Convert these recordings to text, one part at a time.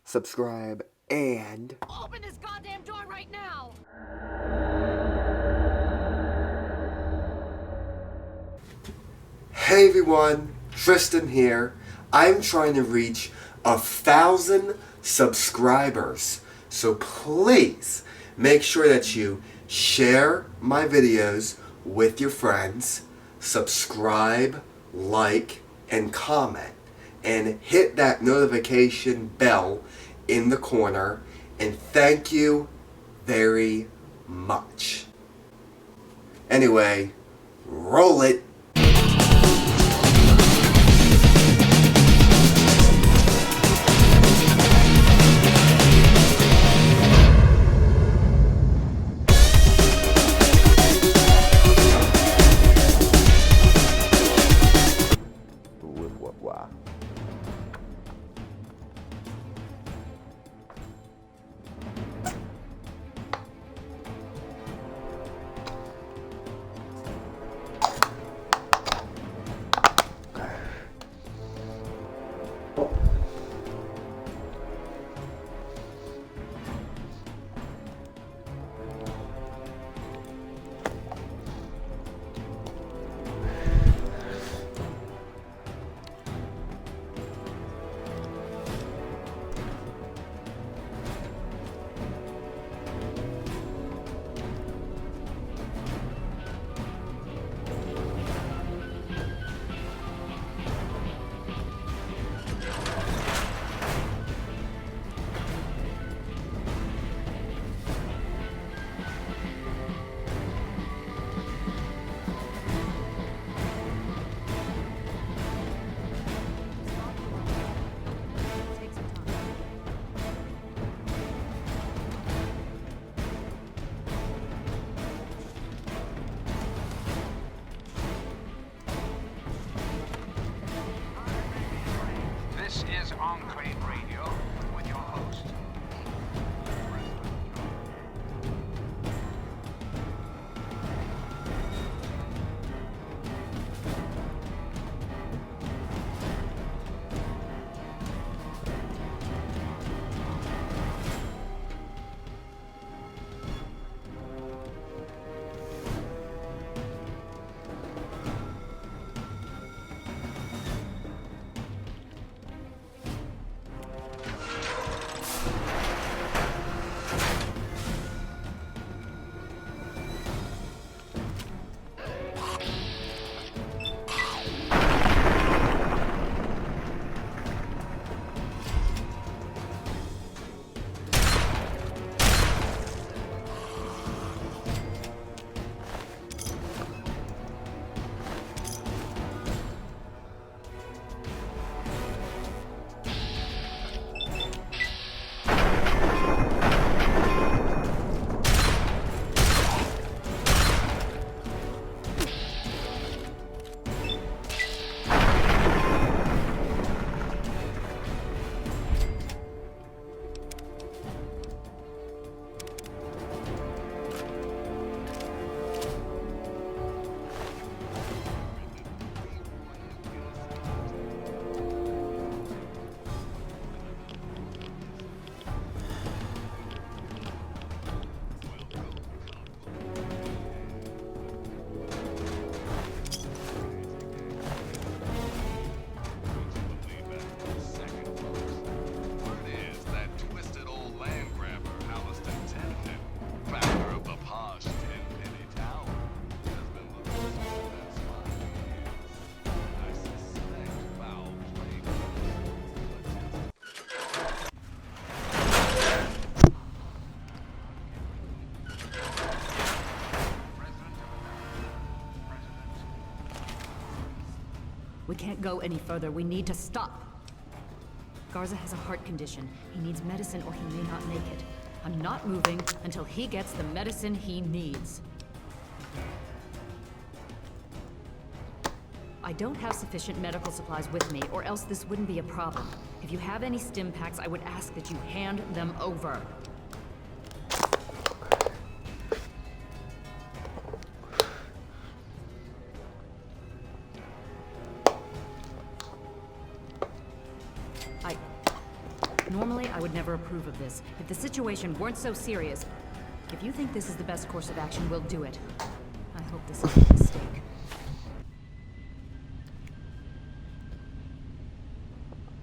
subscribe, and... Open this goddamn door right now! Hey everyone, Tristan here. I'm trying to reach 1,000 subscribers. So please make sure that you share my videos with your friends, subscribe, like, and comment. And hit that notification bell in the corner. And thank you very much. Anyway, roll it. Wow. This is Enclave Radio with your host. We can't go any further. We need to stop. Garza has a heart condition. He needs medicine or he may not make it. I'm not moving until he gets the medicine he needs. I don't have sufficient medical supplies with me, or else this wouldn't be a problem. If you have any stim packs, I would ask that you hand them over. Normally, I would never never approve of this. If the situation weren't so serious... If you think this is the best course of action, we'll do it. I hope this isn't a mistake.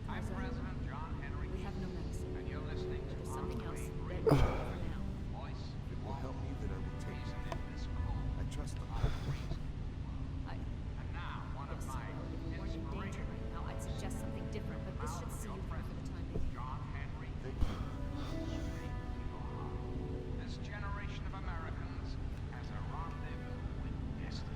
I'm President John Henry. We have no medicine. And you're listening to There's something else Enclave that we Radio. need for now. Voice It will help me that I will take reason it. in this cold, I trust them. reason. I... And now, one of Yes, my if we weren't in danger inspirations, right now, I'd suggest something different, but this should see you through for the time being. John Henry. Thank you. This generation of Americans has a rendezvous with destiny.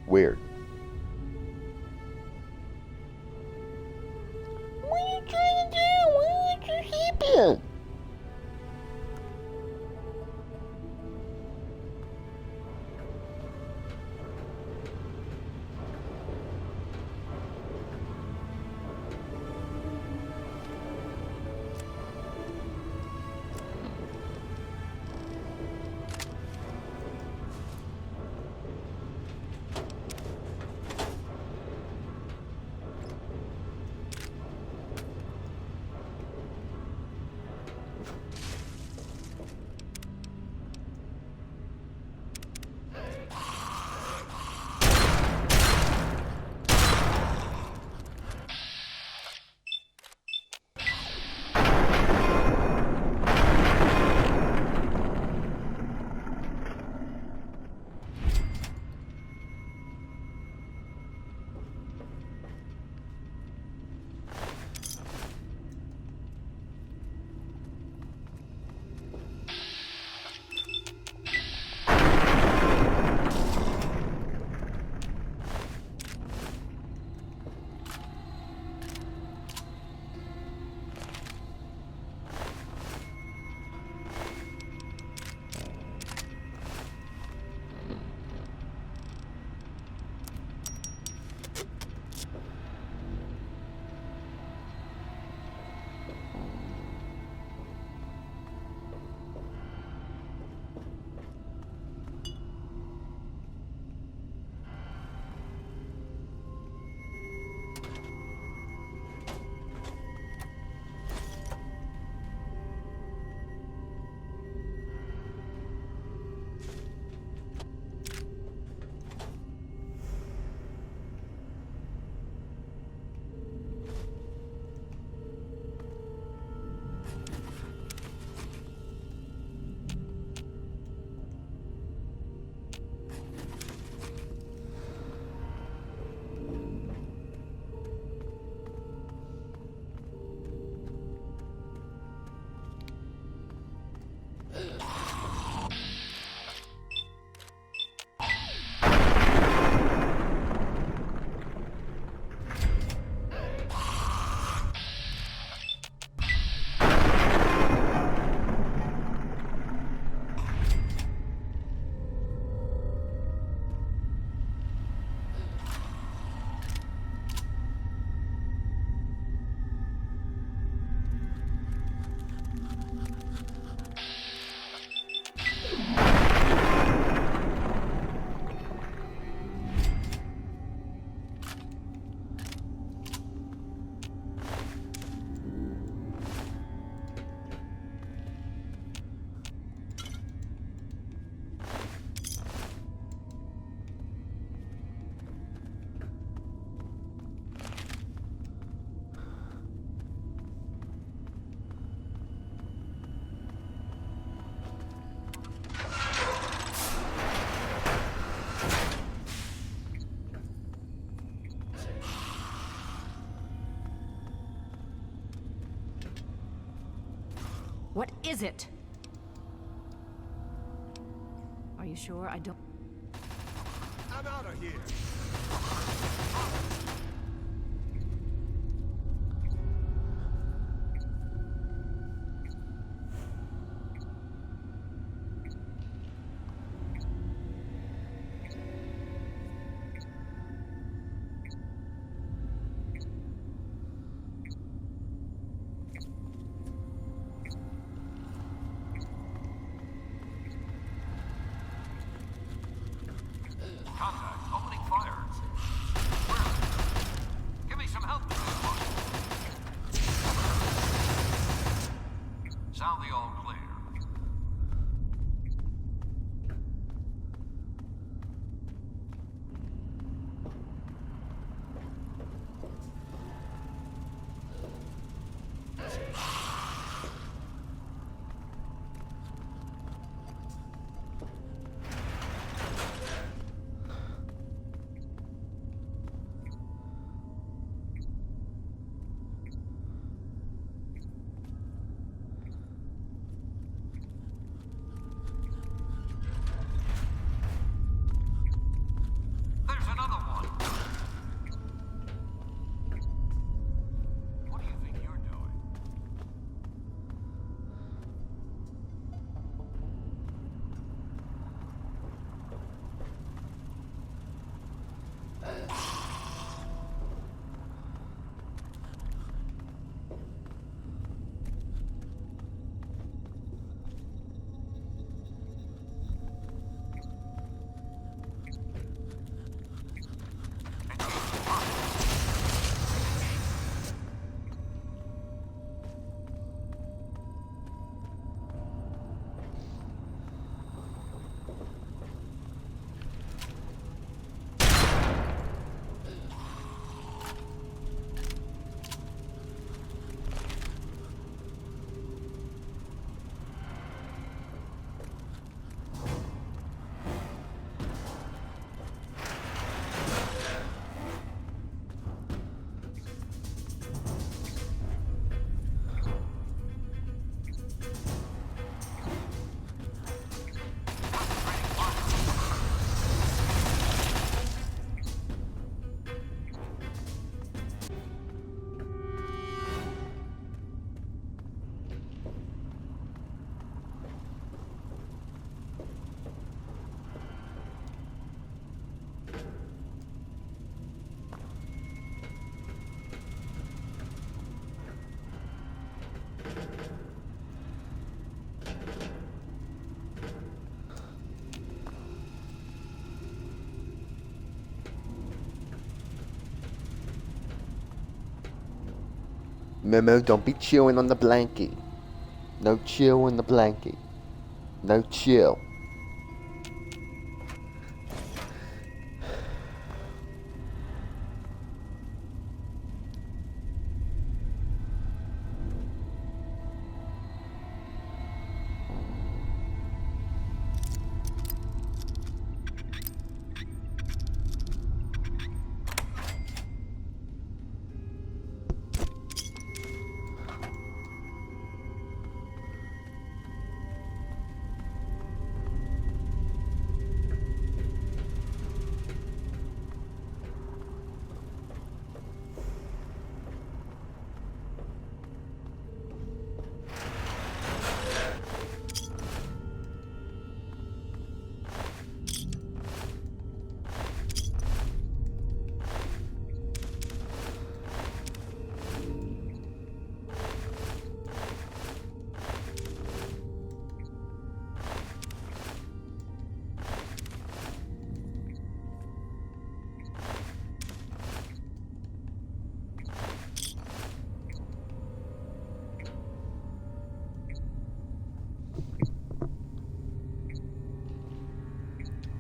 Weird. What are you trying to do? Why are you sleeping? What is it? Are you sure I don't... I'm out of here. Contact. Opening fire. Where? Give me some help. Sound the all clear. There's another one. What do you think you're doing? Memo, don't be chewing on the blankie. No chill on the blankie. No chill.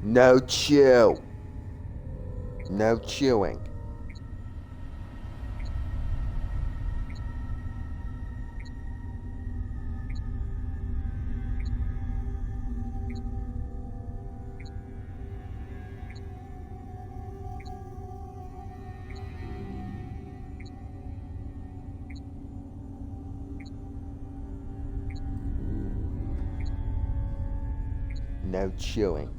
No chew. No chewing. no chewing.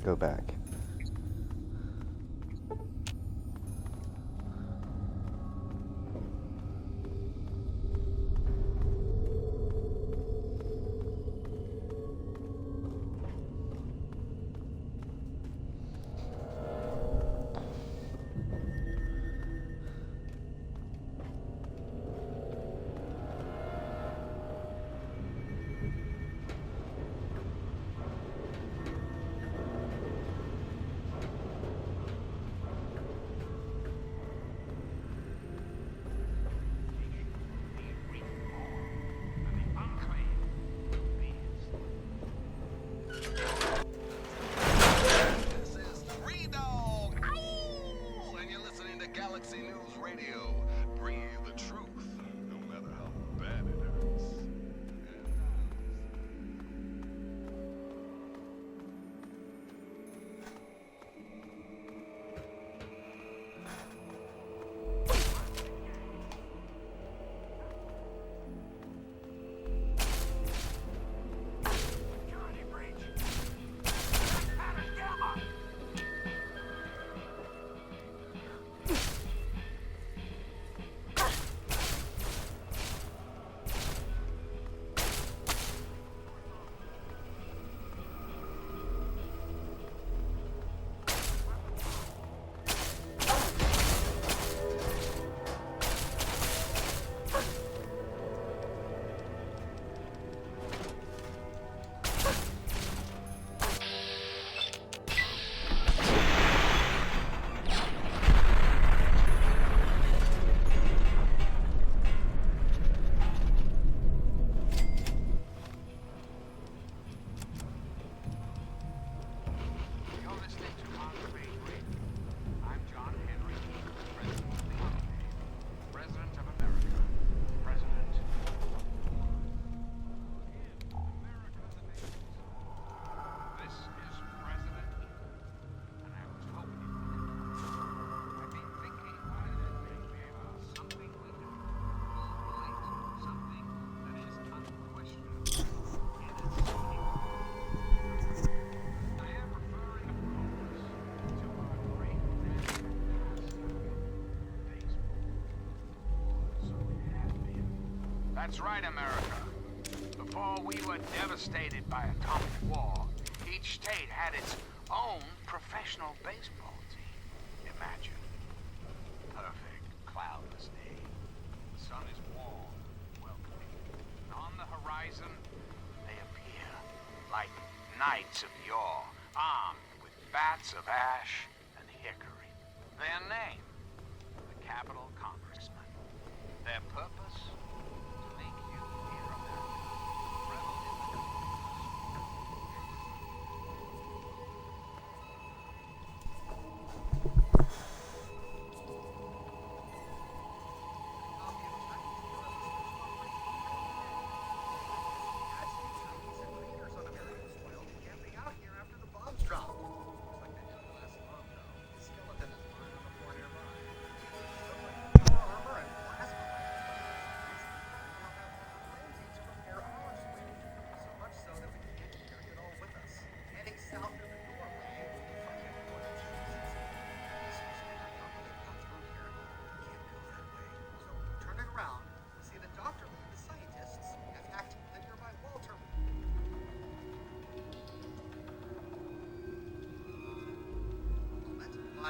Go back. That's right, America. Before we were devastated by atomic war, each state had its own professional baseball team. Imagine. Perfect, cloudless day. The sun is warm, welcoming. And on the horizon, they appear like knights of yore, armed with bats of ash and hickory. Their name, the Capitol Congressman. Their purpose? To make you hear America. Revel in the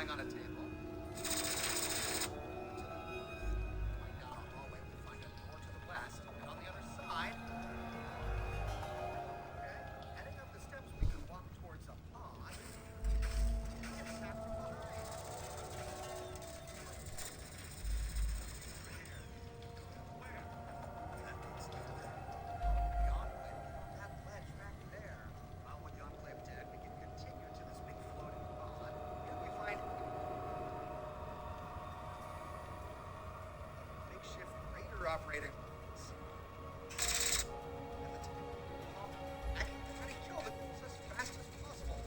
lying on a table. Going down a hallway, we find a door to the west, and on the other side. Okay, heading up the steps, we can walk towards a pond. It's after behind. Where? It's there. The Enclave found that ledge back there. Well, what the Enclave did, we can continue to this big floating pond, and we find makeshift radar operating. And the I can try to kill them as fast as possible.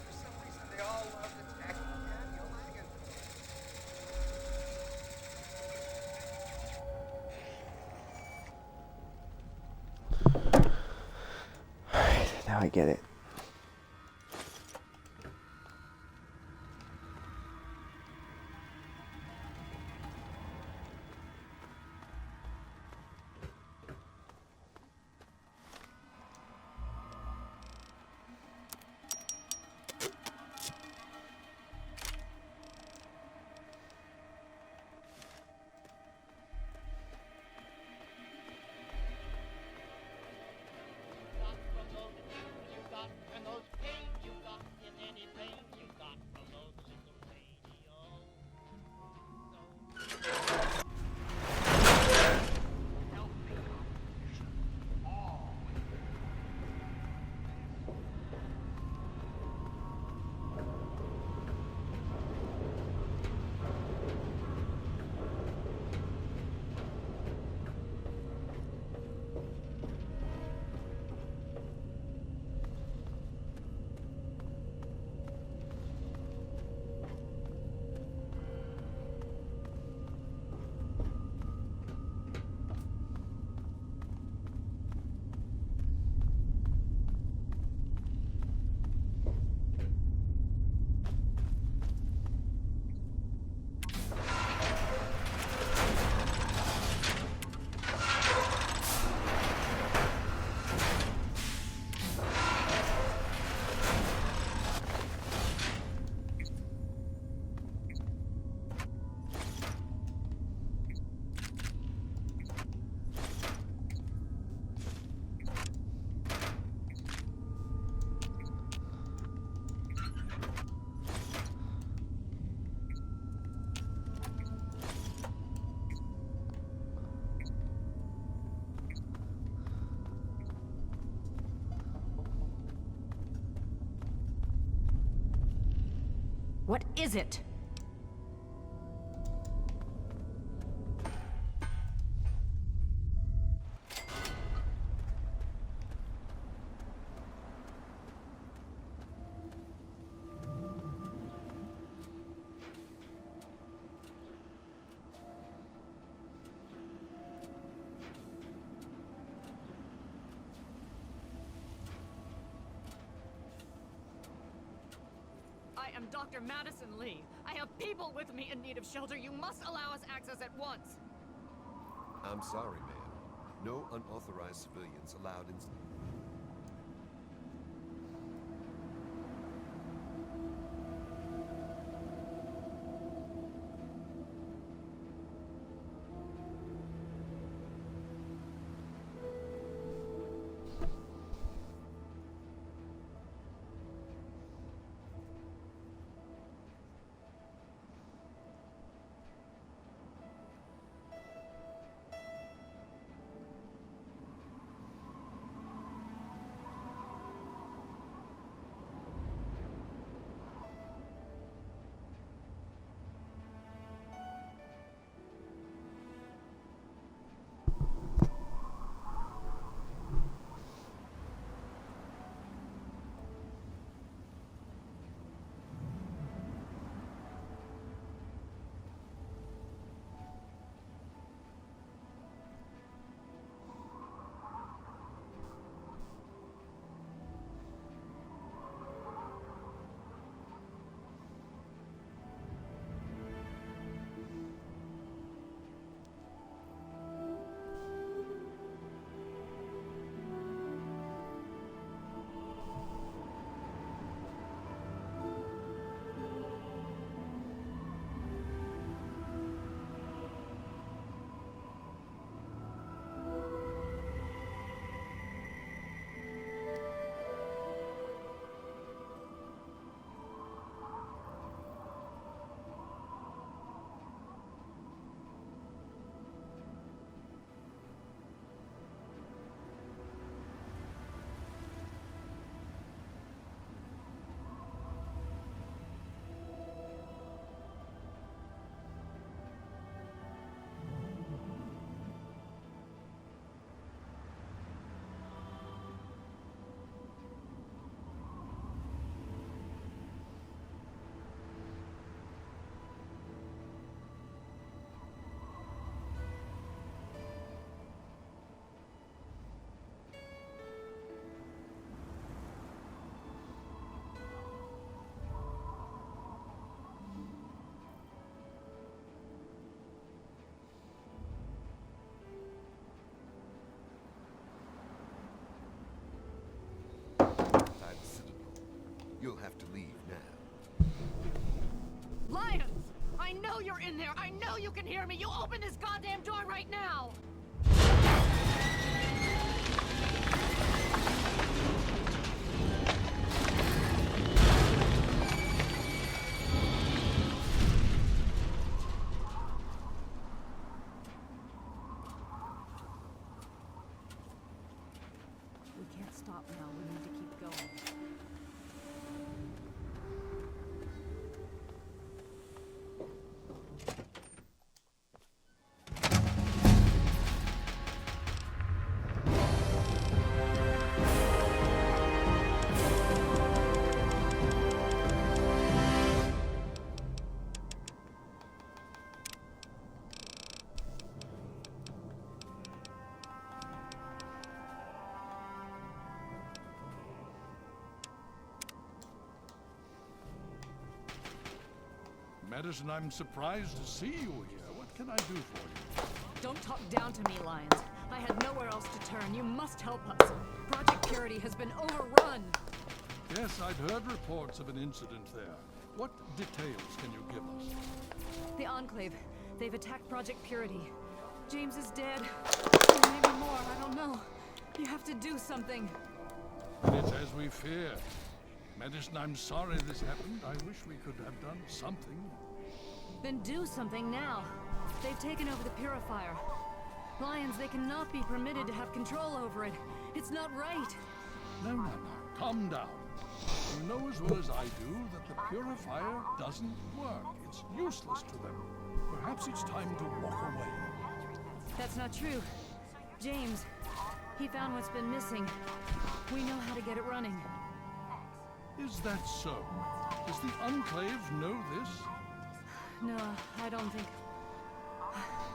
For some reason, they all loved attacking Daniel Lagan. Alright, now I get it. What is it? I am Dr. Madison Lee. I have people with me in need of shelter. You must allow us access at once. I'm sorry, ma'am. No unauthorized civilians allowed in... You'll have to leave now. Lions! I know you're in there! I know you can hear me! You open this goddamn door right now! We can't stop now. We need to keep going. Madison, I'm surprised to see you here. What can I do for you? Don't talk down to me, Lions. I had nowhere else to turn. You must help us. Project Purity has been overrun. Yes, I've heard reports of an incident there. What details can you give us? The Enclave. They've attacked Project Purity. James is dead. Or maybe more, I don't know. You have to do something. It's as we feared. Madison, I'm sorry this happened. I wish we could have done something. Then do something now. They've taken over the Purifier. Lions, they cannot be permitted to have control over it. It's not right. No. Calm down. You know as well as I do that the Purifier doesn't work. It's useless to them. Perhaps it's time to walk away. That's not true. James, he found what's been missing. We know how to get it running. Is that so? Does the Enclave know this? No, I don't think...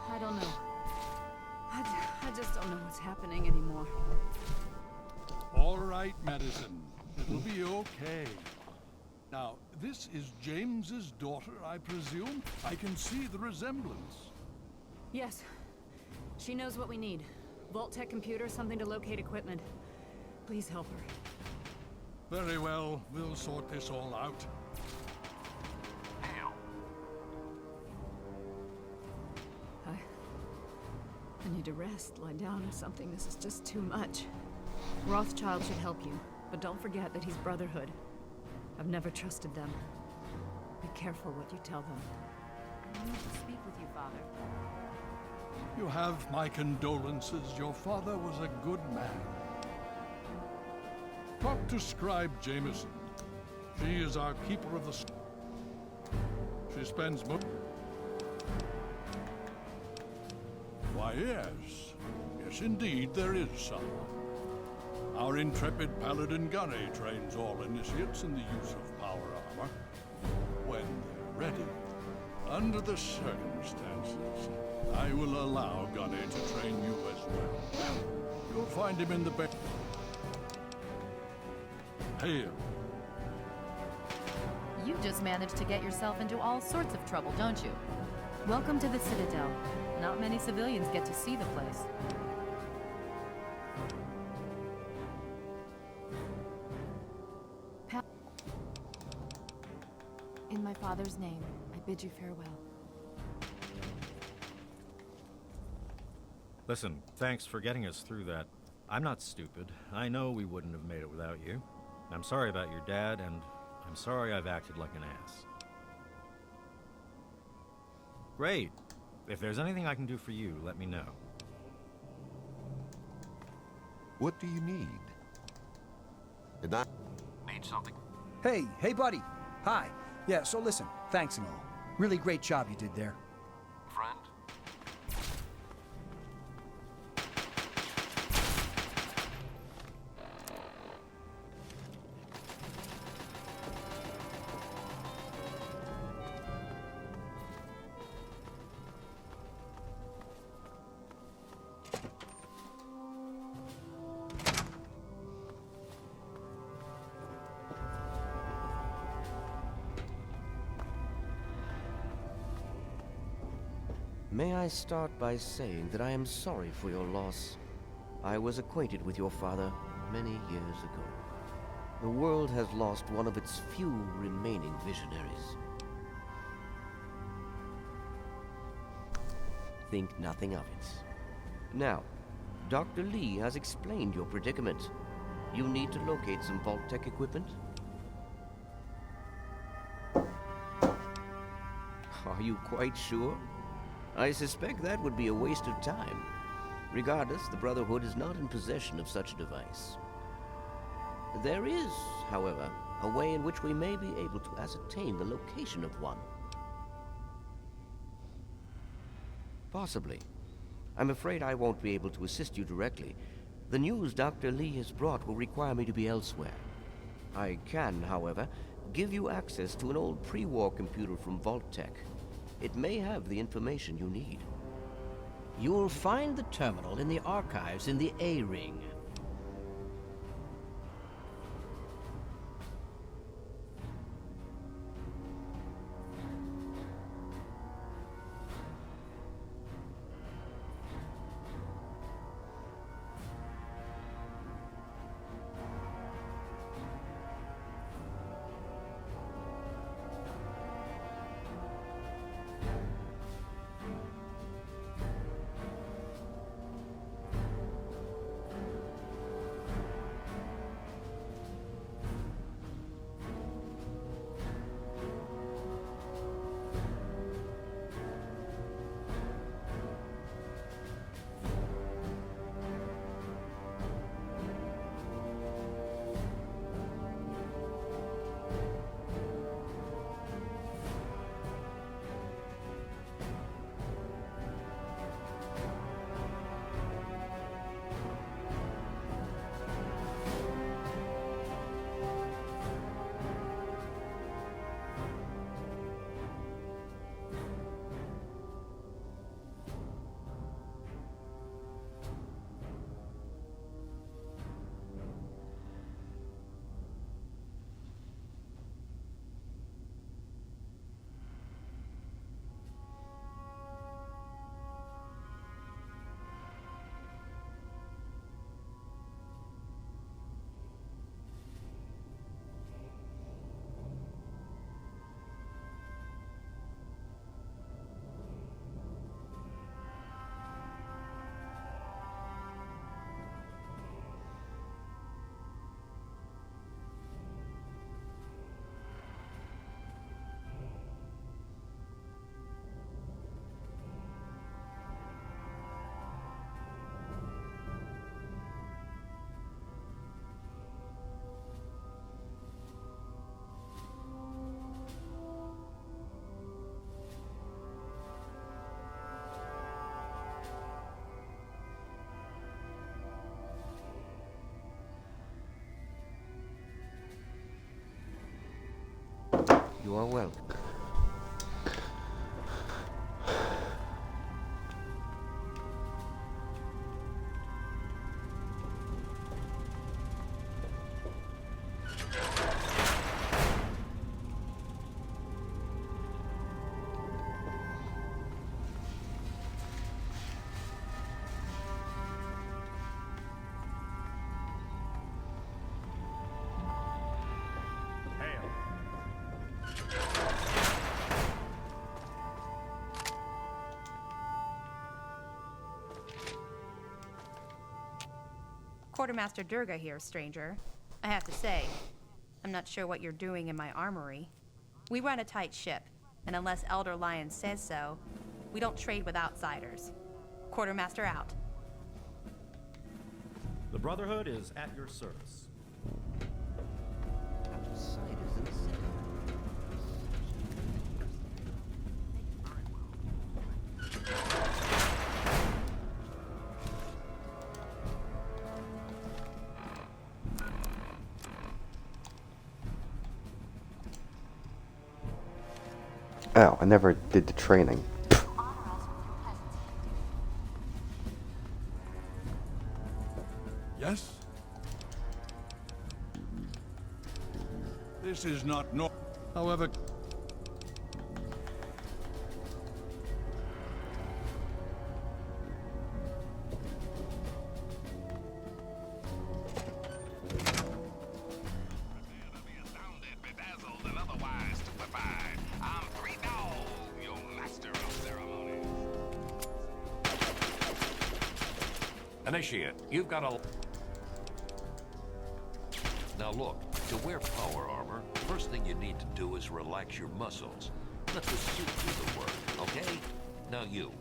I don't know. I just don't know what's happening anymore. All right, Madison. It'll be okay. Now, this is James's daughter, I presume? I can see the resemblance. Yes. She knows what we need. Vault-Tec computer, something to locate equipment. Please help her. Very well. We'll sort this all out. I need to rest, lie down or something. This is just too much. Rothschild should help you, but don't forget that he's Brotherhood. I've never trusted them. Be careful what you tell them. I need to speak with you, Father. You have my condolences. Your father was a good man. Talk to Scribe Jameson. She is our keeper of the... She spends most... Why, yes. Yes, indeed, there is someone. Our intrepid Paladin Gunny trains all initiates in the use of power armor. When they're ready, under the circumstances, I will allow Gunny to train you as well. You'll find him in the back. Hail. You just managed to get yourself into all sorts of trouble, don't you? Welcome to the Citadel. Not many civilians get to see the place. In my father's name, I bid you farewell. Listen, thanks for getting us through that. I'm not stupid. I know we wouldn't have made it without you. I'm sorry about your dad, and I'm sorry I've acted like an ass. Great. If there's anything I can do for you, let me know. What do you need? And I Need something? Hey, buddy. Hi. Yeah, so listen, thanks and all. Really great job you did there. Friend? May I start by saying that I am sorry for your loss. I was acquainted with your father many years ago. The world has lost one of its few remaining visionaries. Think nothing of it. Now, Dr. Lee has explained your predicament. You need to locate some Vault-Tec equipment? Are you quite sure? I suspect that would be a waste of time. Regardless, the Brotherhood is not in possession of such a device. There is, however, a way in which we may be able to ascertain the location of one. Possibly. I'm afraid I won't be able to assist you directly. The news Dr. Lee has brought will require me to be elsewhere. I can, however, give you access to an old pre-war computer from Vault-Tec. It may have the information you need. You'll find the terminal in the archives in the A-Ring. You are welcome. Quartermaster Durga here, stranger. I have to say, I'm not sure what you're doing in my armory. We run a tight ship, and unless Elder Lion says so, we don't trade with outsiders. Quartermaster out. The Brotherhood is at your service. Outsiders in the city. Oh, I never did the training. Yes? This is not however... Initiate, you've got a... Now look, to wear power armor, the first thing you need to do is relax your muscles. Let the suit do the work, okay? Now you.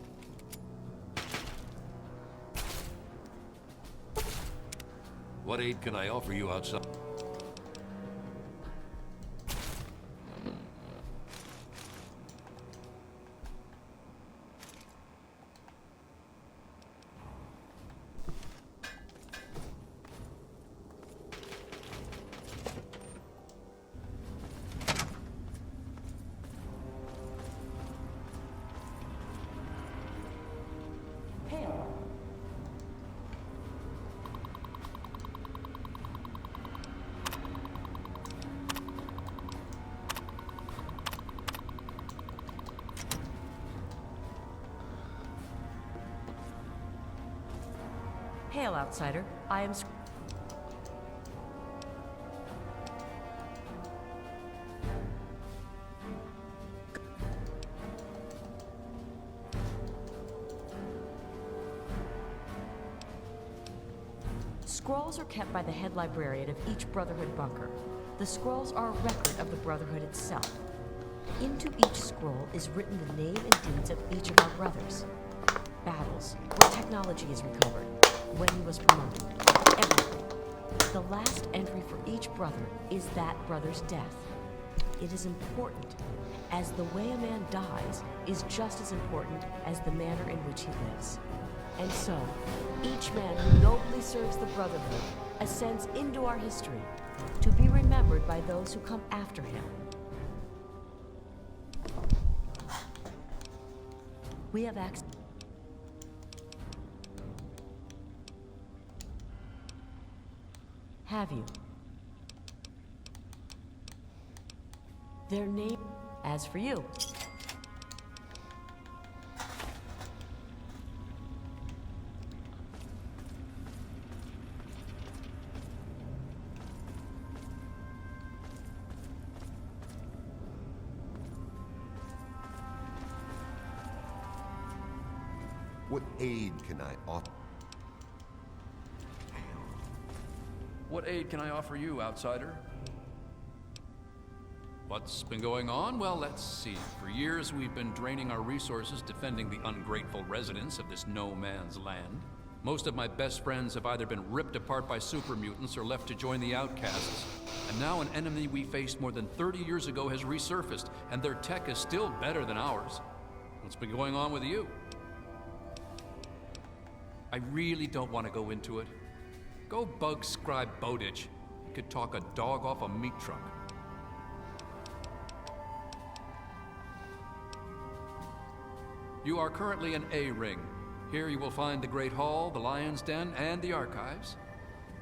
What aid can I offer you outside? Hail, outsider. I am... Scrolls are kept by the head librarian of each Brotherhood bunker. The scrolls are a record of the Brotherhood itself. Into each scroll is written the name and deeds of each of our brothers. Battles, where technology is recovered, when he was promoted, everything. The last entry for each brother is that brother's death. It is important, as the way a man dies is just as important as the manner in which he lives. And so, each man who nobly serves the Brotherhood ascends into our history to be remembered by those who come after him. We have access. Have you? Their name. As for you. What aid can I offer? What aid can I offer you, outsider? What's been going on? Well, let's see. For years, we've been draining our resources defending the ungrateful residents of this no-man's land. Most of my best friends have either been ripped apart by super mutants or left to join the outcasts. And now an enemy we faced more than 30 years ago has resurfaced, and their tech is still better than ours. What's been going on with you? I really don't want to go into it. Go bug Scribe Bowditch. He could talk a dog off a meat truck. You are currently in A-Ring. Here you will find the Great Hall, the Lion's Den, and the Archives.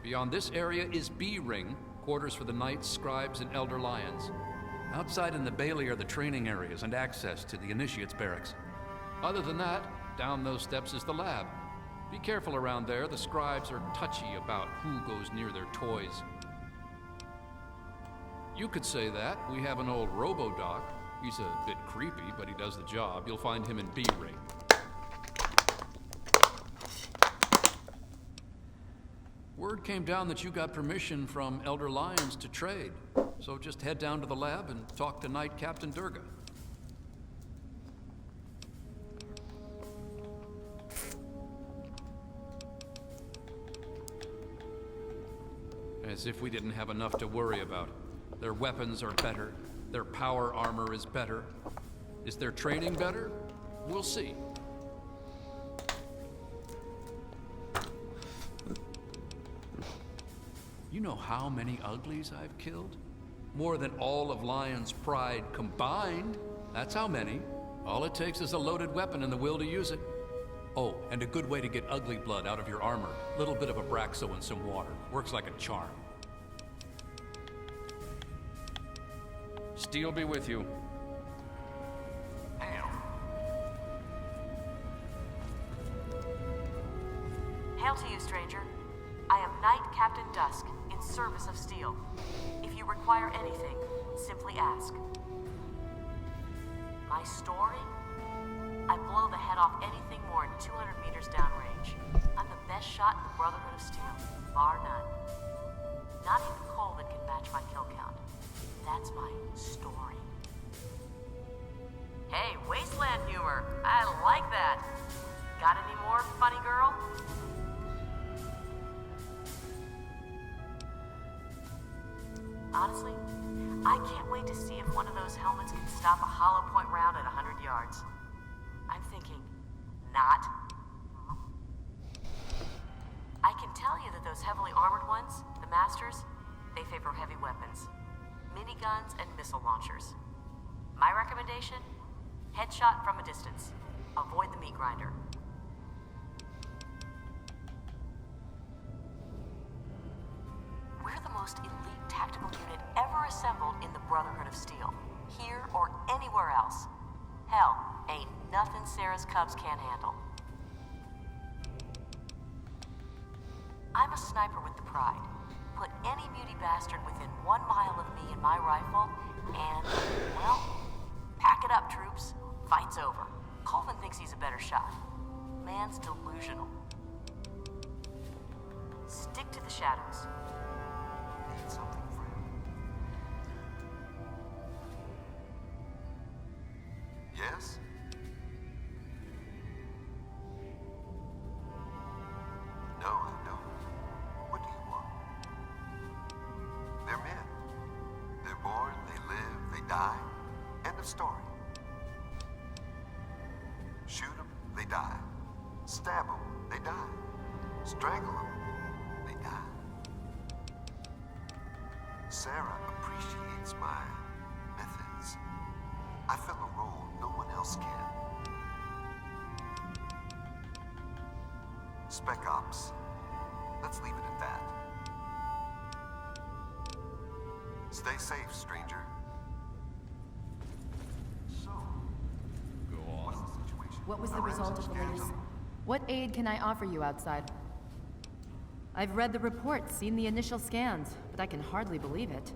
Beyond this area is B-Ring, quarters for the Knights, Scribes, and Elder Lions. Outside in the Bailey are the training areas and access to the Initiates Barracks. Other than that, down those steps is the lab. Be careful around there. The scribes are touchy about who goes near their toys. You could say that. We have an old robo-doc. He's a bit creepy, but he does the job. You'll find him in B-Ring. Word came down that you got permission from Elder Lions to trade. So just head down to the lab and talk to Knight Captain Durga. As if we didn't have enough to worry about. Their weapons are better. Their power armor is better. Is their training better? We'll see. You know how many uglies I've killed? More than all of Lion's Pride combined. That's how many. All it takes is a loaded weapon and the will to use it. Oh, and a good way to get ugly blood out of your armor. Little bit of Abraxo and some water. Works like a charm. Steel be with you. Hail to you, stranger. I am Knight Captain Dusk, in service of Steel. If you require anything, simply ask. My story? I blow the head off anything more than 200 meters downrange. I'm the best shot in the Brotherhood of Steel, bar none. Not even Colvin can match my kill count. That's my story. Hey, wasteland humor. I like that. Got any more, funny girl? Honestly, I can't wait to see if one of those helmets can stop a hollow point round at 100 yards. I'm thinking, not. I can tell you that those heavily armored ones, the Masters, they favor heavy weapons. Miniguns and missile launchers. My recommendation? Headshot from a distance. Avoid the meat grinder. We're the most elite tactical unit ever assembled in the Brotherhood of Steel. Here or anywhere else. Hell, ain't nothing Sarah's Cubs can't handle. I'm a sniper with the pride. Put any beauty bastard within 1 mile of me and my rifle, and, well, pack it up, troops. Fight's over. Colvin thinks he's a better shot. Man's delusional. Stick to the shadows. Need something, friend? Yes? No, I don't. What do you want? They're men. They're born, they live, they die. End of story. Shoot them, they die. Stab them, they die. Strangle them, they die. Sarah appreciates my methods. I fill a role no one else can. Spec Ops. Let's leave it at that. Stay safe, stranger. So, Go on. what's the situation? What was the result of the latest? What aid can I offer you outside? I've read the reports, seen the initial scans, but I can hardly believe it.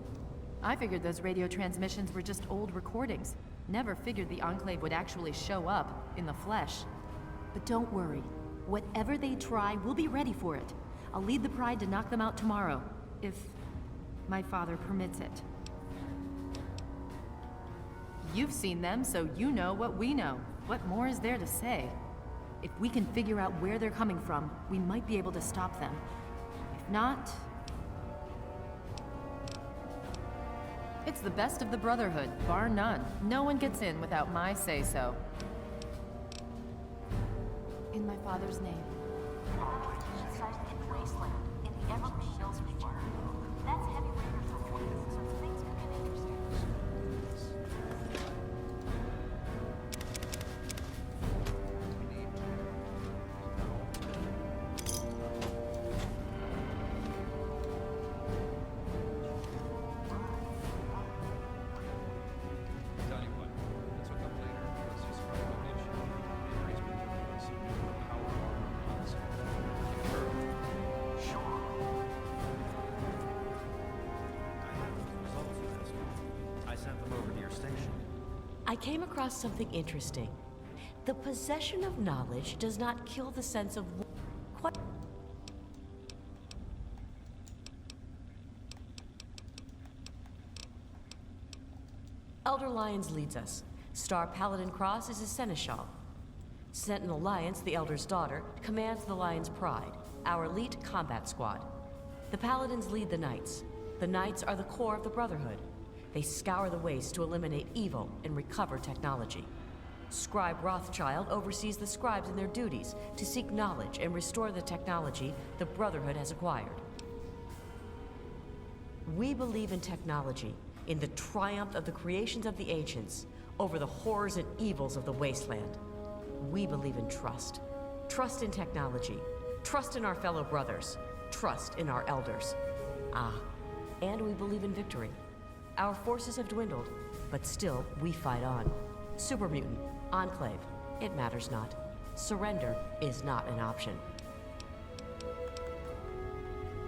I figured those radio transmissions were just old recordings. Never figured the Enclave would actually show up, in the flesh. But don't worry. Whatever they try, we'll be ready for it. I'll lead the Pride to knock them out tomorrow, if my father permits it. You've seen them, so you know what we know. What more is there to say? If we can figure out where they're coming from, we might be able to stop them. If not... It's the best of the Brotherhood, bar none. No one gets in without my say-so. In my father's name. Wasteland, in the Evergreen Hills region. That's heavy raider territory, so things could get interesting. Tell you what, let's hook up later. Let's just run the mission. Increase power armor on some. Sure. I have the results of this. I sent them over to your station. I came across something interesting. The possession of knowledge does not kill the sense of quite. Elder Lyons leads us. Star Paladin Cross is his seneschal. Sentinel Lyons, the Elder's daughter, commands the Lion's Pride, our elite combat squad. The Paladins lead the Knights. The Knights are the core of the Brotherhood. They scour the waste to eliminate evil and recover technology. Scribe Rothschild oversees the scribes in their duties to seek knowledge and restore the technology the Brotherhood has acquired. We believe in technology, in the triumph of the creations of the ancients over the horrors and evils of the wasteland. We believe in trust. Trust in technology. Trust in our fellow brothers. Trust in our elders. And we believe in victory. Our forces have dwindled, but still we fight on. Super Mutant, Enclave, it matters not. Surrender is not an option.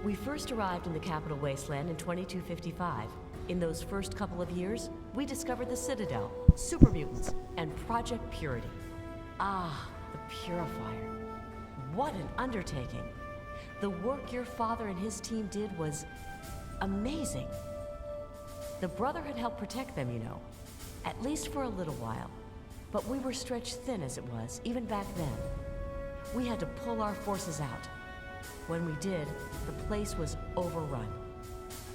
We first arrived in the capital wasteland in 2255. In those first couple of years, we discovered the Citadel, Super Mutants, and Project Purity. The Purifier. What an undertaking. The work your father and his team did was amazing. The Brotherhood helped protect them, you know. At least for a little while. But we were stretched thin as it was, even back then. We had to pull our forces out. When we did, the place was overrun.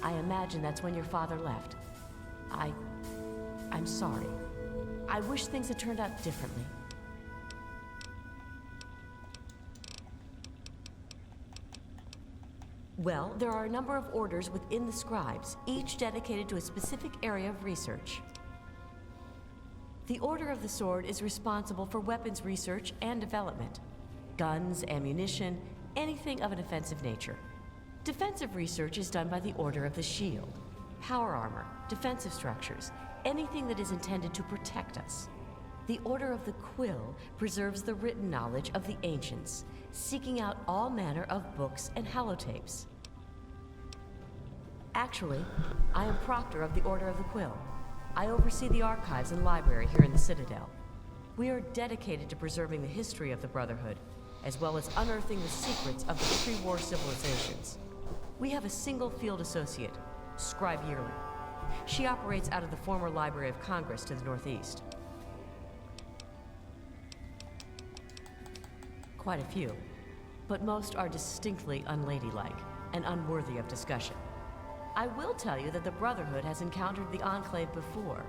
I imagine that's when your father left. I'm sorry. I wish things had turned out differently. Well, there are a number of orders within the scribes, each dedicated to a specific area of research. The Order of the Sword is responsible for weapons research and development. Guns, ammunition, anything of an offensive nature. Defensive research is done by the Order of the Shield. Power armor, defensive structures, anything that is intended to protect us. The Order of the Quill preserves the written knowledge of the ancients, seeking out all manner of books and holotapes. Actually, I am Proctor of the Order of the Quill. I oversee the archives and library here in the Citadel. We are dedicated to preserving the history of the Brotherhood, as well as unearthing the secrets of the pre-war civilizations. We have a single field associate, Scribe Yearling. She operates out of the former Library of Congress to the northeast. Quite a few, but most are distinctly unladylike and unworthy of discussion. I will tell you that the Brotherhood has encountered the Enclave before,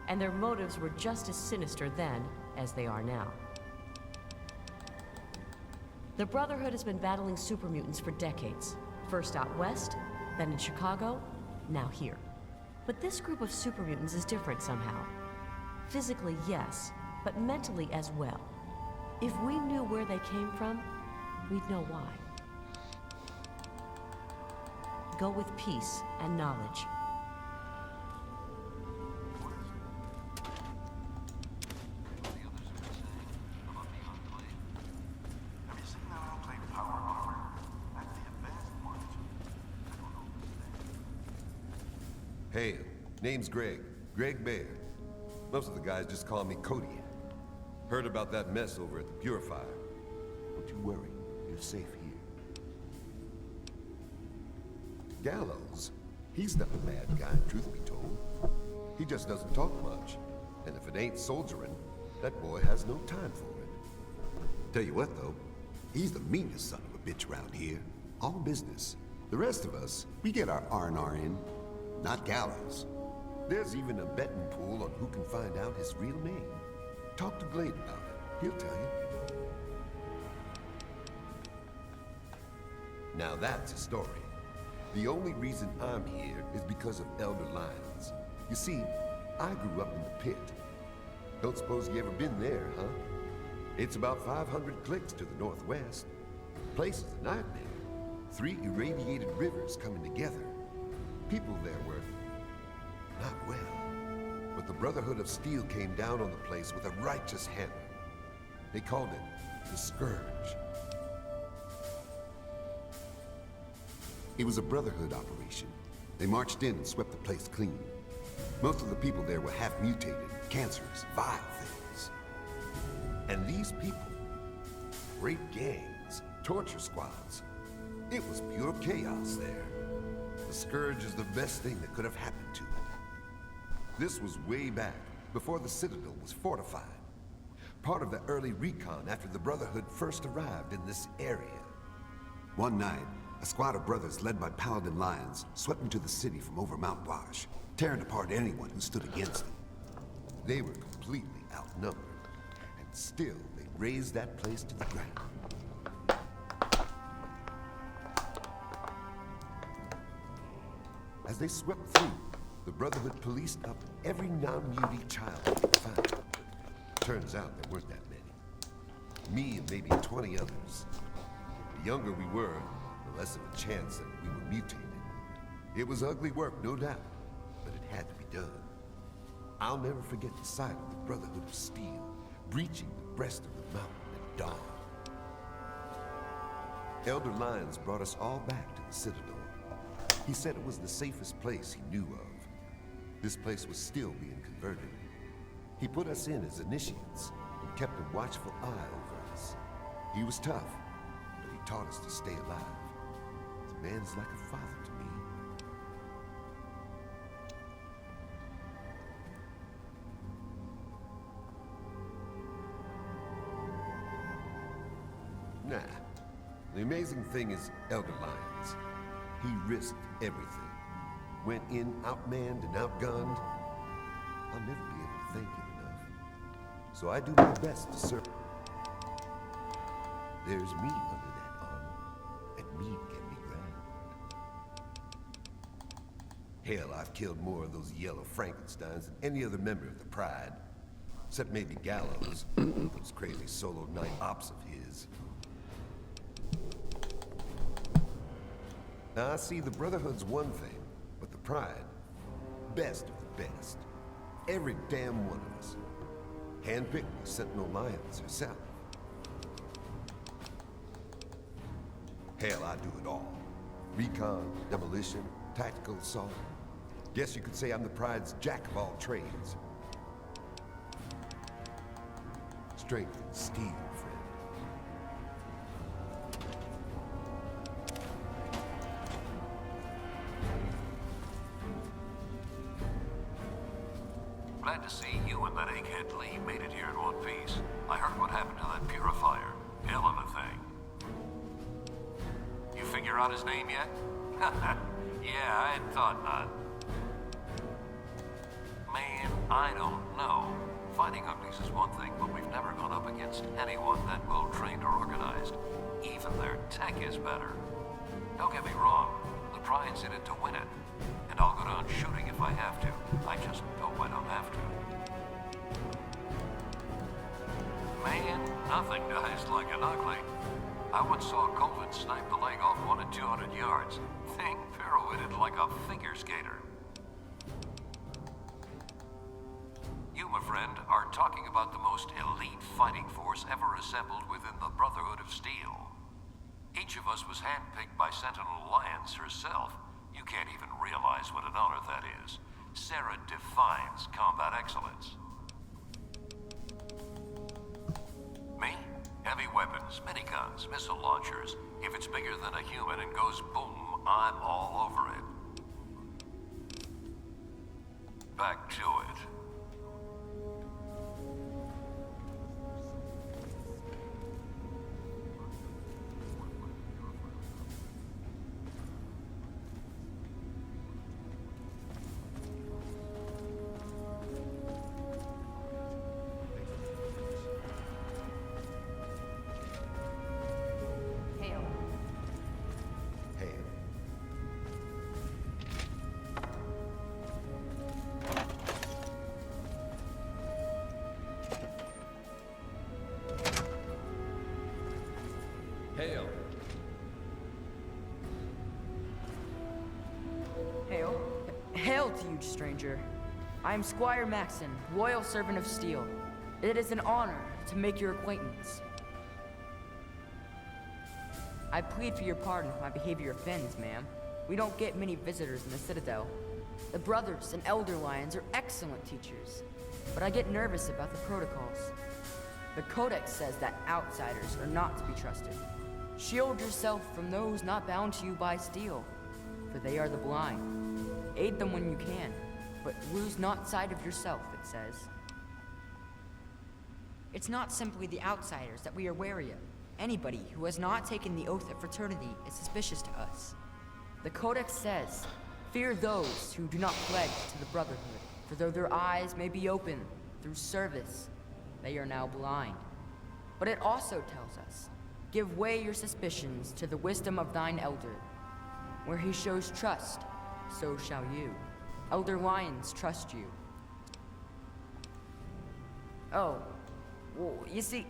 and their motives were just as sinister then as they are now. The Brotherhood has been battling super mutants for decades. First out west, then in Chicago, now here. But this group of super mutants is different somehow. Physically, yes, but mentally as well. If we knew where they came from, we'd know why. Go with peace and knowledge. Hey, name's Greg. Greg Baird. Most of the guys just call me Cody. Heard about that mess over at the Purifier. Don't you worry, you're safe here. Gallows, he's not a bad guy, truth be told. He just doesn't talk much. And if it ain't soldiering, that boy has no time for it. Tell you what, though, he's the meanest son of a bitch around here. All business. The rest of us, we get our R&R in. Not Gallows. There's even a betting pool on who can find out his real name. Talk to Glade about it. He'll tell you. Now that's a story. The only reason I'm here is because of Elder Lyons. You see, I grew up in the pit. Don't suppose you ever been there, huh? It's about 500 clicks to the northwest. Place is a nightmare. 3 irradiated rivers coming together. People there were not well. But the Brotherhood of Steel came down on the place with a righteous hammer. They called it the Scourge. It was a Brotherhood operation. They marched in and swept the place clean. Most of the people there were half mutated, cancerous, vile things. And these people, great gangs, torture squads. It was pure chaos there. The Scourge is the best thing that could have happened to it. This was way back, before the Citadel was fortified. Part of the early recon after the Brotherhood first arrived in this area. One night, a squad of brothers led by Paladin Lions swept into the city from over Mount Wash, tearing apart anyone who stood against them. They were completely outnumbered, and still they razed that place to the ground. As they swept through, the Brotherhood policed up every non-mutie child they could find. Turns out there weren't that many. Me and maybe 20 others. The younger we were, the less of a chance that we were mutated. It was ugly work, no doubt, but it had to be done. I'll never forget the sight of the Brotherhood of Steel breaching the breast of the mountain at dawn. Elder Lyons brought us all back to the Citadel. He said it was the safest place he knew of. This place was still being converted. He put us in as initiates and kept a watchful eye over us. He was tough, taught us to stay alive. The man's like a father to me. Nah. The amazing thing is Elder Lyons. He risked everything. Went in outmanned and outgunned. I'll never be able to thank him enough. So I do my best to serve. There's me under that armor, and me can be grand. Hell, I've killed more of those yellow Frankensteins than any other member of the Pride. Except maybe Gallows, those crazy solo night ops of his. Now, I see the Brotherhood's one thing, but the Pride, best of the best. Every damn one of us. Handpicked by Sentinel Lyons herself. Hell, I do it all. Recon, demolition, tactical assault. Guess you could say I'm the Pride's jack of all trades. Strength and steel, friend. Glad to see you and that egghead Lee made it here in one piece. I heard what happened to that purifier. Hell of a thing. You figure out his name yet? Yeah, I had thought not. Man, I don't know. Fighting uglies is one thing, but we've never gone up against anyone that well trained or organized. Even their tech is better. Don't get me wrong, the Pride's in it to win it. And I'll go down shooting if I have to. I just hope I don't have to. Man, nothing dies like an ugly. I once saw Colvin snipe the leg off one at 200 yards. Thing pirouetted like a figure skater. You, my friend, are talking about the most elite fighting force ever assembled within the Brotherhood of Steel. Each of us was handpicked by Sentinel Lyons herself. You can't even realize what an honor that is. Sarah defines combat excellence. Me? Heavy weapons, miniguns, missile launchers. If it's bigger than a human and goes boom, I'm all over it. Back to it. Hail. Hail. Hail to you, stranger. I am Squire Maxon, loyal servant of Steel. It is an honor to make your acquaintance. I plead for your pardon if my behavior offends, ma'am. We don't get many visitors in the Citadel. The Brothers and Elder Lions are excellent teachers, but I get nervous about the protocols. The Codex says that outsiders are not to be trusted. Shield yourself from those not bound to you by steel, for they are the blind. Aid them when you can, but lose not sight of yourself, it says. It's not simply the outsiders that we are wary of. Anybody who has not taken the oath of fraternity is suspicious to us. The Codex says, fear those who do not pledge to the Brotherhood, for though their eyes may be open through service, they are now blind. But it also tells us, give way your suspicions to the wisdom of thine elder. Where he shows trust, so shall you. Elder Lions trust you. Oh, well, you see,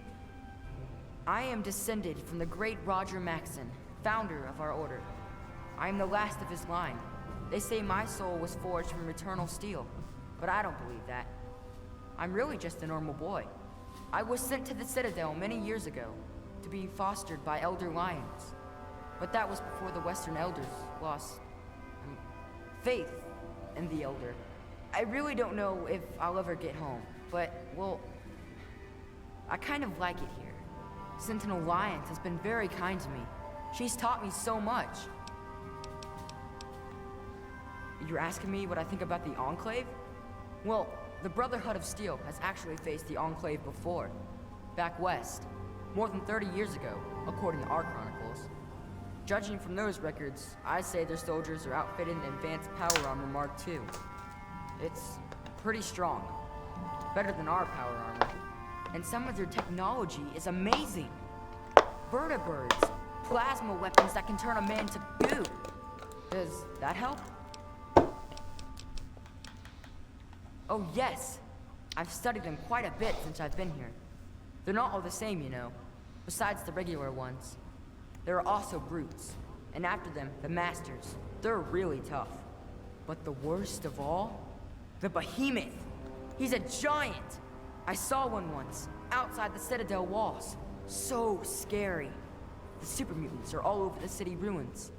I am descended from the great Roger Maxon, founder of our order. I am the last of his line. They say my soul was forged from eternal steel, but I don't believe that. I'm really just a normal boy. I was sent to the Citadel many years ago to be fostered by Elder Lions. But that was before the Western Elders lost faith in the Elder. I really don't know if I'll ever get home, but, well, I kind of like it here. Sentinel Lyons has been very kind to me. She's taught me so much. You're asking me what I think about the Enclave? Well, the Brotherhood of Steel has actually faced the Enclave before. Back west. More than 30 years ago, according to our chronicles. Judging from those records, I'd say their soldiers are outfitted in advanced power armor Mark II. It's pretty strong. Better than our power armor. And some of their technology is amazing. Vertibirds, plasma weapons that can turn a man to goo. Does that help? Oh yes, I've studied them quite a bit since I've been here. They're not all the same, you know, besides the regular ones. There are also brutes, and after them, the masters. They're really tough. But the worst of all? The behemoth! He's a giant! I saw one once, outside the Citadel walls. So scary. The super mutants are all over the city ruins.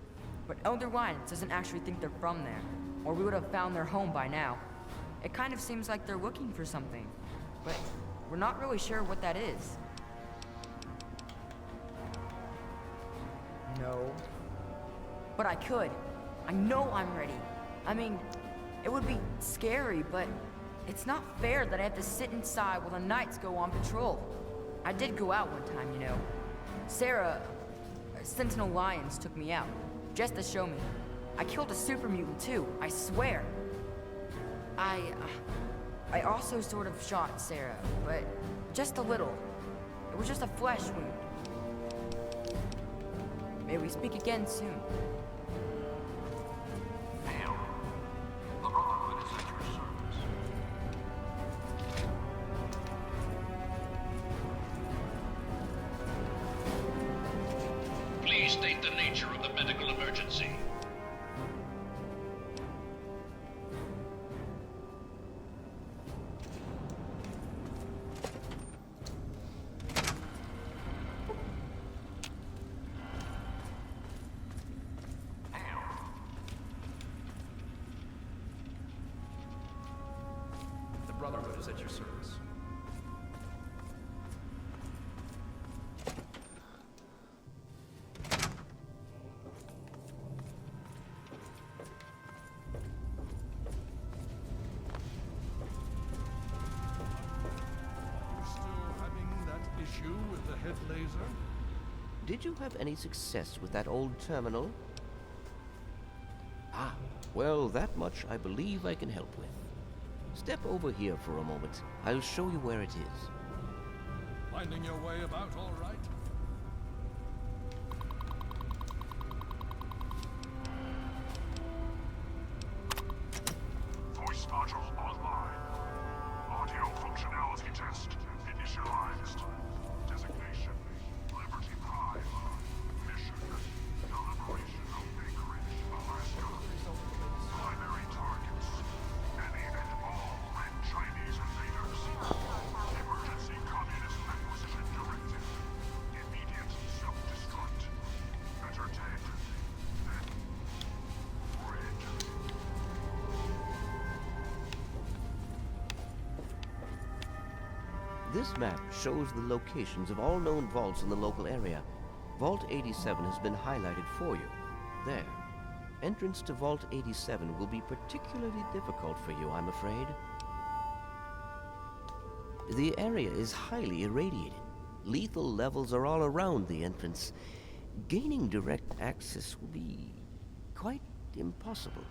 But Elder Lyons doesn't actually think they're from there, or we would have found their home by now. It kind of seems like they're looking for something, but we're not really sure what that is. No. But I could. I know I'm ready. I mean, it would be scary, but it's not fair that I have to sit inside while the knights go on patrol. I did go out one time, you know. Sarah, Sentinel Lyons took me out, just to show me. I killed a super mutant too, I swear. I also sort of shot Sarah, but just a little. It was just a flesh wound. May we speak again soon. Hail. The Brotherhood is at your service. Please state the nature of the medical emergency. The Brotherhood is at your service. Issue with the head laser? Did you have any success with that old terminal? Ah, well, that much I believe I can help with. Step over here for a moment. I'll show you where it is. Finding your way about all right? Voice module online. Audio functionality test initialized. Designation, Liberty Prime. Mission, the liberation of Anchorage, Alaska. Primary targets, any and all Red Chinese invaders. Emergency Communist Acquisition Directive. Immediate self-destruct. Better dead than red. This map shows the locations of all known vaults in the local area. Vault 87 has been highlighted for you. There. Entrance to Vault 87 will be particularly difficult for you, I'm afraid. The area is highly irradiated. Lethal levels are all around the entrance. Gaining direct access will be quite impossible.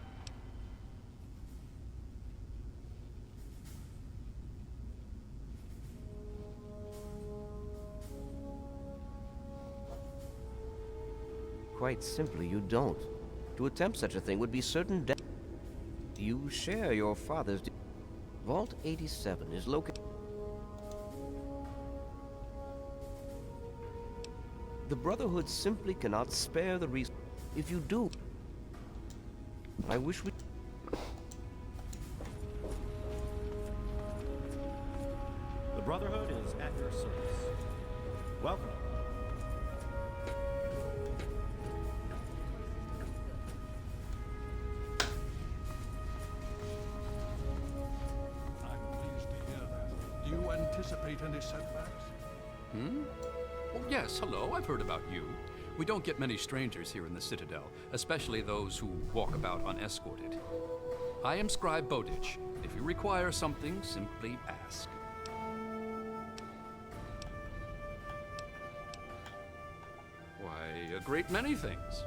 Quite simply, you don't. To attempt such a thing would be certain death. You share your father's... Vault 87 is located... The Brotherhood simply cannot spare the reason. If you do... I wish we... The Brotherhood is at your service. Welcome. Anticipate any setbacks? Oh, yes, hello, I've heard about you. We don't get many strangers here in the Citadel, especially those who walk about unescorted. I am Scribe Bowditch. If you require something, simply ask. Why, a great many things.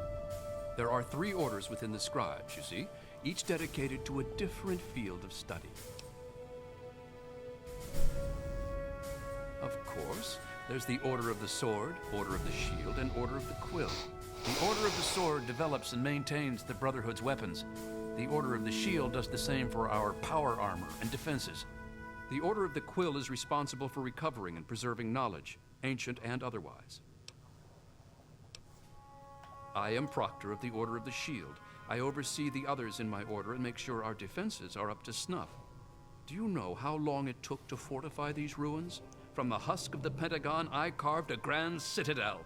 There are 3 orders within the scribes, you see, each dedicated to a different field of study. Of course, there's the Order of the Sword, Order of the Shield, and Order of the Quill. The Order of the Sword develops and maintains the Brotherhood's weapons. The Order of the Shield does the same for our power armor and defenses. The Order of the Quill is responsible for recovering and preserving knowledge, ancient and otherwise. I am Proctor of the Order of the Shield. I oversee the others in my order and make sure our defenses are up to snuff. Do you know how long it took to fortify these ruins? From the husk of the Pentagon, I carved a grand citadel.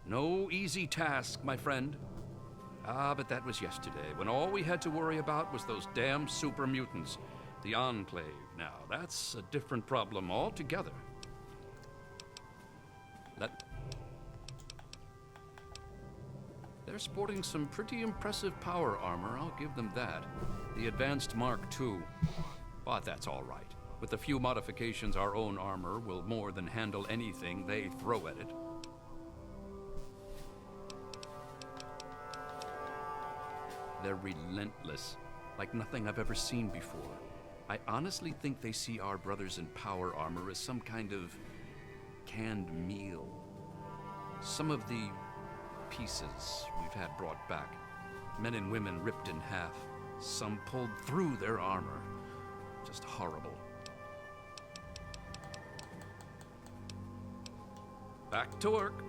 No easy task, my friend. Ah, but that was yesterday, when all we had to worry about was those damn super mutants. The Enclave, now, that's a different problem altogether. They're sporting some pretty impressive power armor, I'll give them that. The Advanced Mark II. But that's all right. With a few modifications, our own armor will more than handle anything they throw at it. They're relentless, like nothing I've ever seen before. I honestly think they see our brothers in power armor as some kind of canned meal. Some of the pieces we've had brought back, men and women ripped in half, some pulled through their armor. Just horrible. Back to work.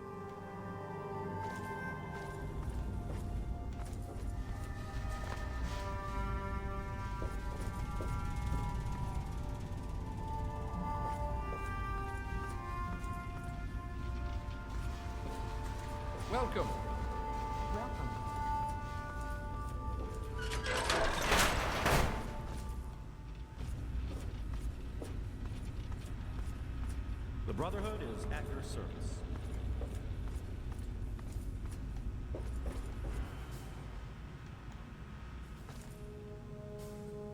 Welcome. Welcome. The Brotherhood is at your service.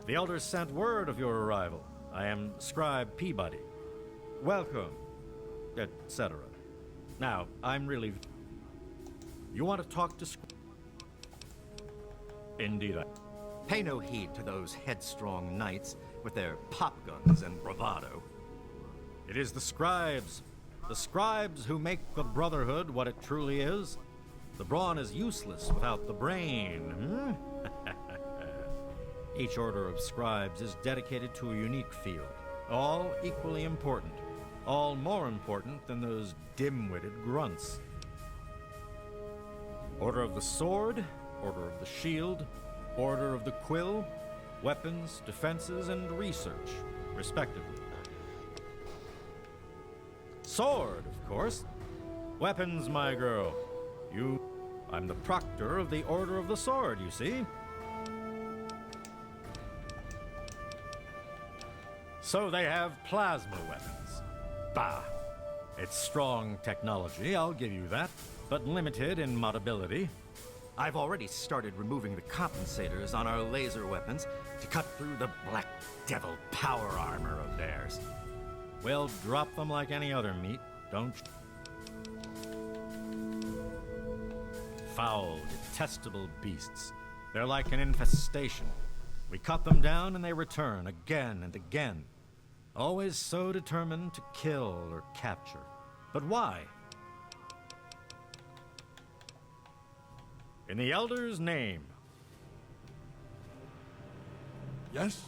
The Elders sent word of your arrival. I am Scribe Peabody. Welcome, etc. Now, I'm really... You want to talk to Indeed, I... Pay no heed to those headstrong knights with their pop guns and bravado. It is the scribes who make the Brotherhood what it truly is. The brawn is useless without the brain. Each order of scribes is dedicated to a unique field, all equally important, all more important than those dim-witted grunts. Order of the Sword, Order of the Shield, Order of the Quill, weapons, defenses, and research, respectively. Sword, of course. Weapons, my girl. I'm the Proctor of the Order of the Sword, you see. So they have plasma weapons. Bah! It's strong technology, I'll give you that, but limited in modability. I've already started removing the compensators on our laser weapons to cut through the Black Devil power armor of theirs. Well, drop them like any other meat, don't you? Foul, detestable beasts. They're like an infestation. We cut them down and they return again and again. Always so determined to kill or capture. But why? In the Elder's name. Yes?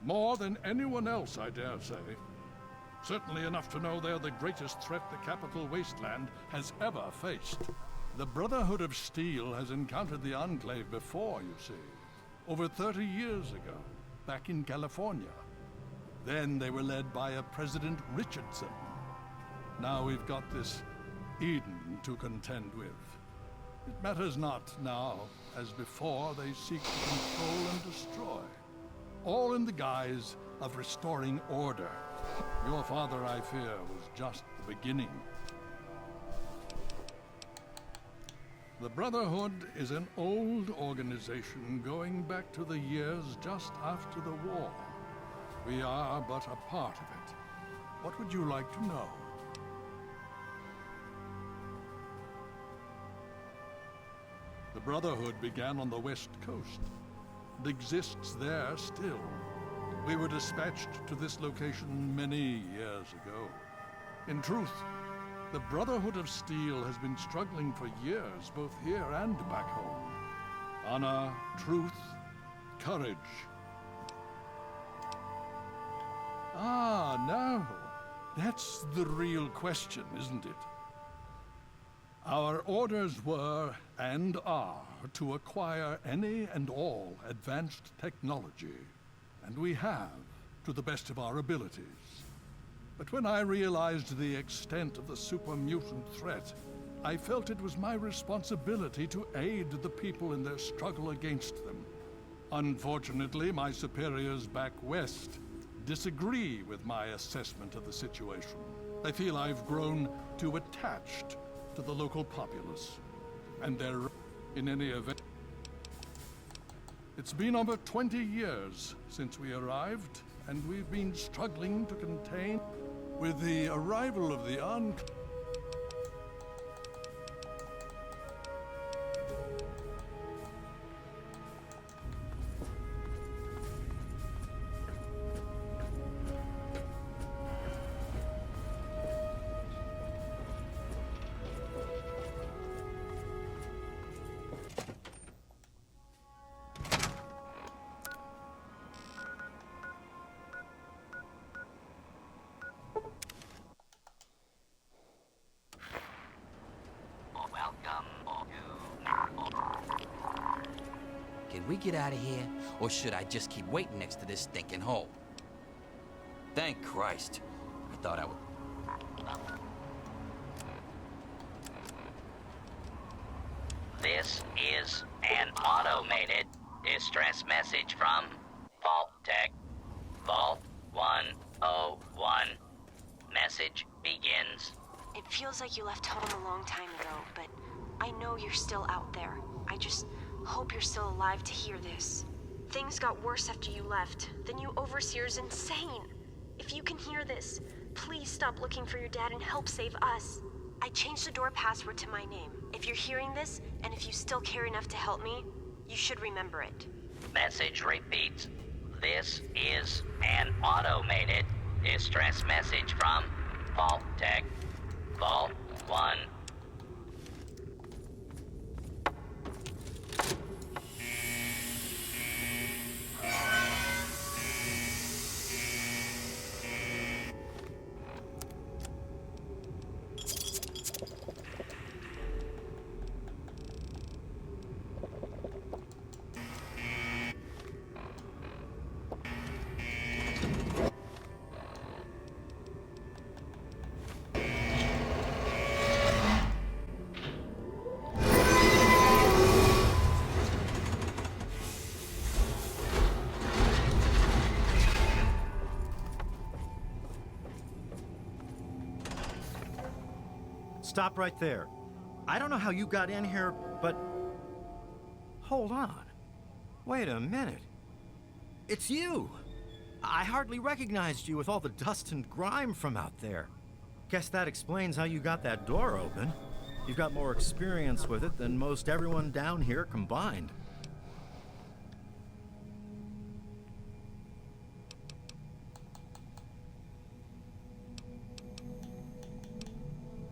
More than anyone else, I dare say. Certainly enough to know they're the greatest threat the capital wasteland has ever faced. The Brotherhood of Steel has encountered the Enclave before, you see. Over 30 years ago, back in California. Then they were led by a President Richardson. Now we've got this Eden to contend with. It matters not now, as before they seek to control and destroy. All in the guise of restoring order. Your father, I fear, was just the beginning. The Brotherhood is an old organization going back to the years just after the war. We are but a part of it. What would you like to know? The Brotherhood began on the West Coast. It exists there still. We were dispatched to this location many years ago. In truth, the Brotherhood of Steel has been struggling for years, both here and back home. Honor, truth, courage. Ah, now, that's the real question, isn't it? Our orders were, and are, to acquire any and all advanced technology. And we have, to the best of our abilities. But when I realized the extent of the super-mutant threat, I felt it was my responsibility to aid the people in their struggle against them. Unfortunately, my superiors back west disagree with my assessment of the situation. They feel I've grown too attached to the local populace, and they're, in any event. It's been over 20 years since we arrived, and we've been struggling to contain. With the arrival of the Enclave, Can we get out of here, or should I just keep waiting next to this stinking hole? Thank Christ. I thought I would... This is an automated distress message from Vault Tech. Vault 101. Message begins. It feels like you left home a long time ago, but I know you're still out there. I just hope you're still alive to hear this. Things got worse after you left. The new overseer's insane. If you can hear this, please stop looking for your dad and help save us. I changed the door password to my name. If you're hearing this, and if you still care enough to help me, you should remember it. Message repeats. This is an automated distress message from Vault Tech. Vault 1. Stop right there. I don't know how you got in here, but... Hold on. Wait a minute. It's you! I hardly recognized you with all the dust and grime from out there. Guess that explains how you got that door open. You've got more experience with it than most everyone down here combined.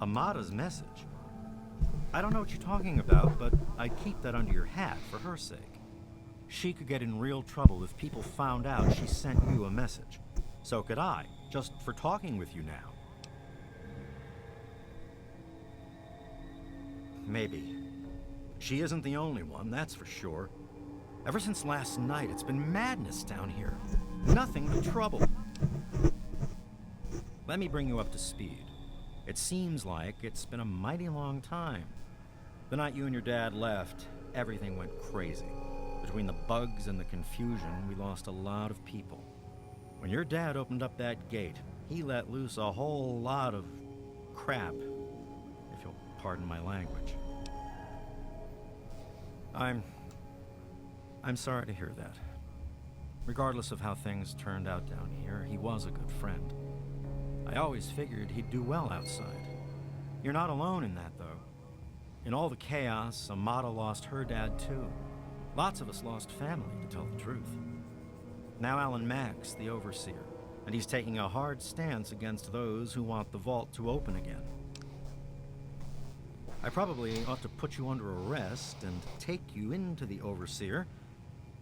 Amada's message. I don't know what you're talking about, but I'd keep that under your hat for her sake. She could get in real trouble if people found out she sent you a message. So could I, just for talking with you now. Maybe. She isn't the only one, that's for sure. Ever since last night, it's been madness down here. Nothing but trouble. Let me bring you up to speed. It seems like it's been a mighty long time. The night you and your dad left, everything went crazy. Between the bugs and the confusion, we lost a lot of people. When your dad opened up that gate, he let loose a whole lot of crap, if you'll pardon my language. I'm sorry to hear that. Regardless of how things turned out down here, he was a good friend. I always figured he'd do well outside. You're not alone in that, though. In all the chaos, Amata lost her dad, too. Lots of us lost family, to tell the truth. Now Alan Mack's the overseer, and he's taking a hard stance against those who want the vault to open again. I probably ought to put you under arrest and take you into the overseer,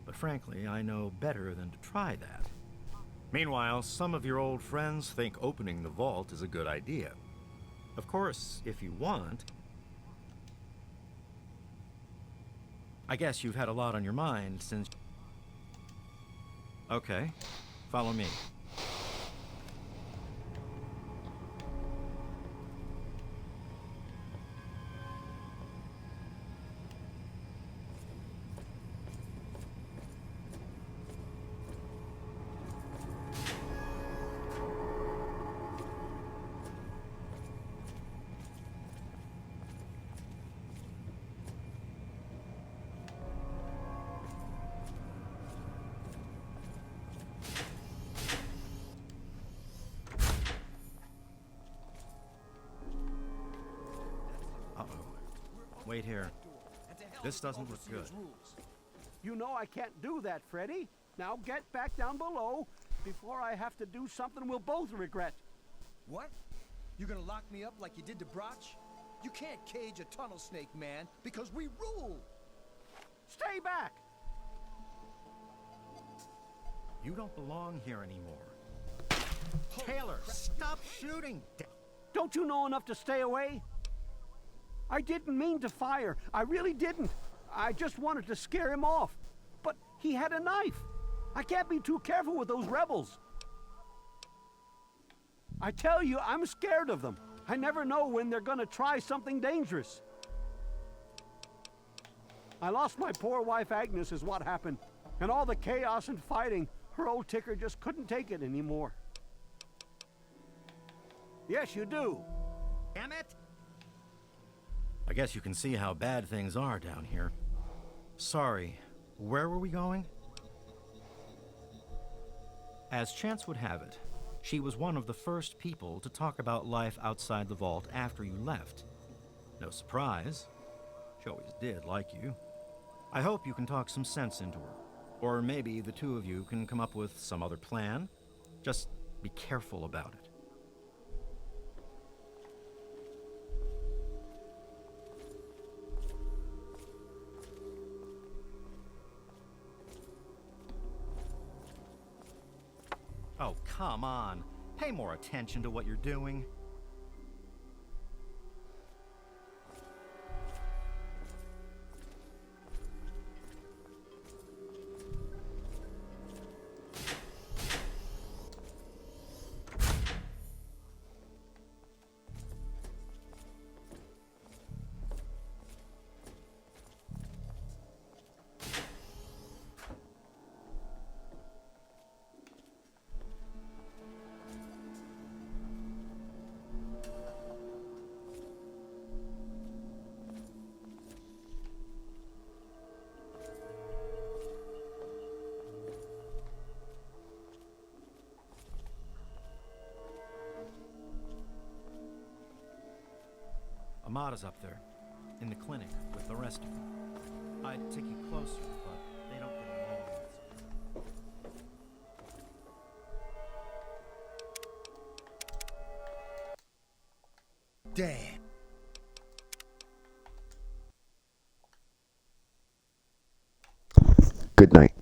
but frankly, I know better than to try that. Meanwhile, some of your old friends think opening the vault is a good idea. Of course, if you want... I guess you've had a lot on your mind since... Okay, follow me. Wait here. This doesn't look good. You know I can't do that, Freddy. Now get back down below before I have to do something we'll both regret. What? You gonna lock me up like you did to Broch? You can't cage a tunnel snake, man, because we rule! Stay back! You don't belong here anymore. Taylor, stop shooting! Don't you know enough to stay away? I didn't mean to fire. I really didn't. I just wanted to scare him off. But he had a knife. I can't be too careful with those rebels. I tell you, I'm scared of them. I never know when they're gonna try something dangerous. I lost my poor wife Agnes is what happened. And all the chaos and fighting, her old ticker just couldn't take it anymore. Yes, you do. Damn it! I guess you can see how bad things are down here. Sorry, where were we going? As chance would have it, she was one of the first people to talk about life outside the vault after you left. No surprise. She always did like you. I hope you can talk some sense into her. Or maybe the two of you can come up with some other plan. Just be careful about it. Oh, come on. Pay more attention to what you're doing. Amata's up there, in the clinic, with the rest of them. I'd take you closer, but they don't get along. Damn. Good night.